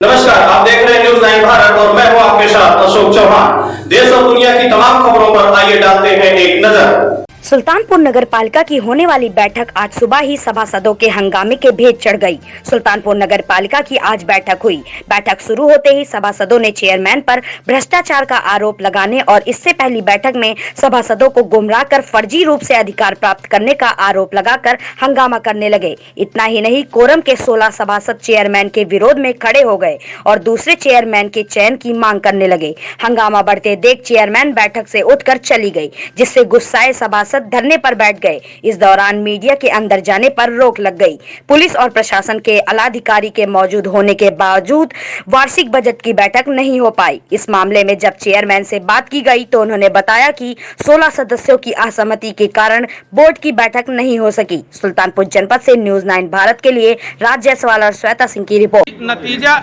नमस्कार, आप देख रहे हैं न्यूज़ 9 भारत और मैं हूं आपके साथ अशोक चौहान। देश और दुनिया की तमाम खबरों पर आइए डालते हैं एक नजर। सुल्तानपुर नगर पालिका की होने वाली बैठक आज सुबह ही सभासदों के हंगामे के भेद चढ़ गई। सुल्तानपुर नगर पालिका की आज बैठक हुई। बैठक शुरू होते ही सभासदों ने चेयरमैन पर भ्रष्टाचार का आरोप लगाने और इससे पहली बैठक में सभासदों को गुमराह कर फर्जी रूप से अधिकार प्राप्त करने का आरोप लगाकर हंगामा करने लगे। इतना ही नहीं, कोरम के 16 सभासद चेयरमैन के विरोध में खड़े हो गए और दूसरे चेयरमैन के चयन की मांग करने लगे। हंगामा बढ़ते देख चेयरमैन बैठक से उठकर चली गई, जिससे गुस्साए सभासद धरने पर बैठ गए। इस दौरान मीडिया के अंदर जाने पर रोक लग गई। पुलिस और प्रशासन के आलाधिकारी के मौजूद होने के बावजूद वार्षिक बजट की बैठक नहीं हो पाई। इस मामले में जब चेयरमैन से बात की गई तो उन्होंने बताया कि 16 सदस्यों की असहमति के कारण बोर्ड की बैठक नहीं हो सकी। सुल्तानपुर जनपद से न्यूज़ 9 भारत के लिए राज जायसवाल और श्वेता सिंह की रिपोर्ट। नतीजा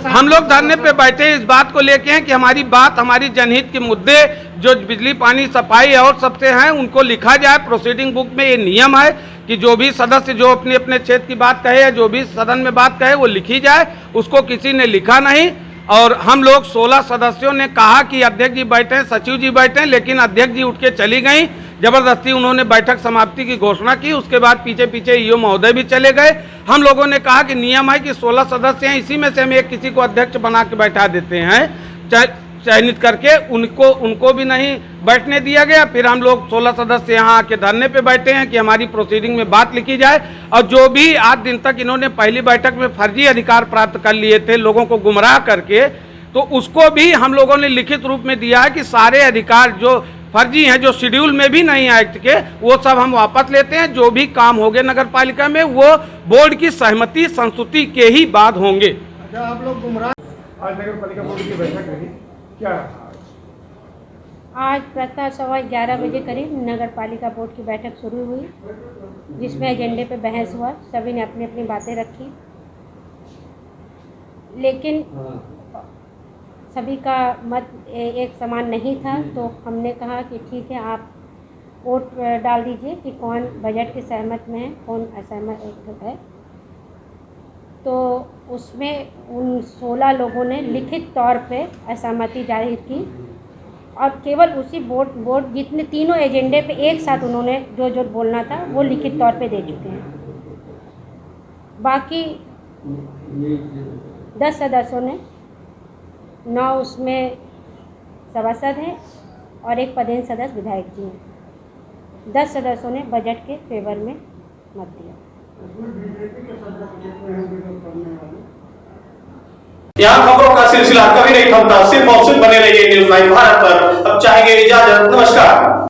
हम लोग धरने पे बैठे इस बात को लेके हैं कि हमारी बात, हमारी जनहित के मुद्दे जो बिजली, पानी, सफाई और सबसे हैं उनको लिखा जाए। प्रोसीडिंग बुक में ये नियम है कि जो भी सदस्य जो अपने अपने क्षेत्र की बात कहे या जो भी सदन में बात कहे वो लिखी जाए। उसको किसी ने लिखा नहीं और हम लोग 16 सदस्यों ने कहा कि अध्यक्ष जी बैठे, सचिव जी बैठे, लेकिन अध्यक्ष जी उठ के चली गई। जबरदस्ती उन्होंने बैठक समाप्ति की घोषणा की। उसके बाद पीछे पीछे ईओ महोदय भी चले गए। हम लोगों ने कहा कि नियम है कि 16 सदस्य हैं, इसी में से हम एक किसी को अध्यक्ष बना के बैठा देते हैं चयनित करके। उनको भी नहीं बैठने दिया गया। फिर हम लोग 16 सदस्य यहाँ आके धरने पे बैठे हैं कि हमारी प्रोसीडिंग में बात लिखी जाए। और जो भी आज दिन तक इन्होंने पहली बैठक में फर्जी अधिकार प्राप्त कर लिए थे लोगों को गुमराह करके, तो उसको भी हम लोगों ने लिखित रूप में दिया है कि सारे अधिकार जो फर्जी हैं, जो शेड्यूल में भी नहीं है एक्ट के, वो सब हम वापस लेते हैं। जो भी काम होंगे नगर पालिका में वो बोर्ड की सहमति संस्तुति के ही बाद होंगे। आप लोग गुमराह। आज नगर पालिका बोर्ड की बैठक रही, क्या आज प्रातः 11:15 बजे करीब नगर पालिका बोर्ड की बैठक शुरू हुई, जिसमें एजेंडे पे बहस हुआ। सभी ने अपनी अपनी बातें रखी, लेकिन सभी का मत एक समान नहीं था। तो हमने कहा कि ठीक है, आप वोट डाल दीजिए कि कौन बजट के सहमत में है, कौन असहमत है। तो उसमें उन 16 लोगों ने लिखित तौर पे असहमति जाहिर की और केवल उसी बोर्ड जितने तीनों एजेंडे पे एक साथ उन्होंने जो जो बोलना था वो लिखित तौर पे दे चुके हैं। बाकी 10 सदस्यों ने, 9 उसमें सभासद हैं और एक पदेन सदस्य विधायक जी हैं। 10 सदस्यों ने बजट के फेवर में मत दिया। यहाँ खबरों का सिलसिला कभी नहीं थमता। सिर्फ और सिर्फ बने रहिए न्यूज़ 9 भारत पर। अब चाहेंगे इजाजत। नमस्कार।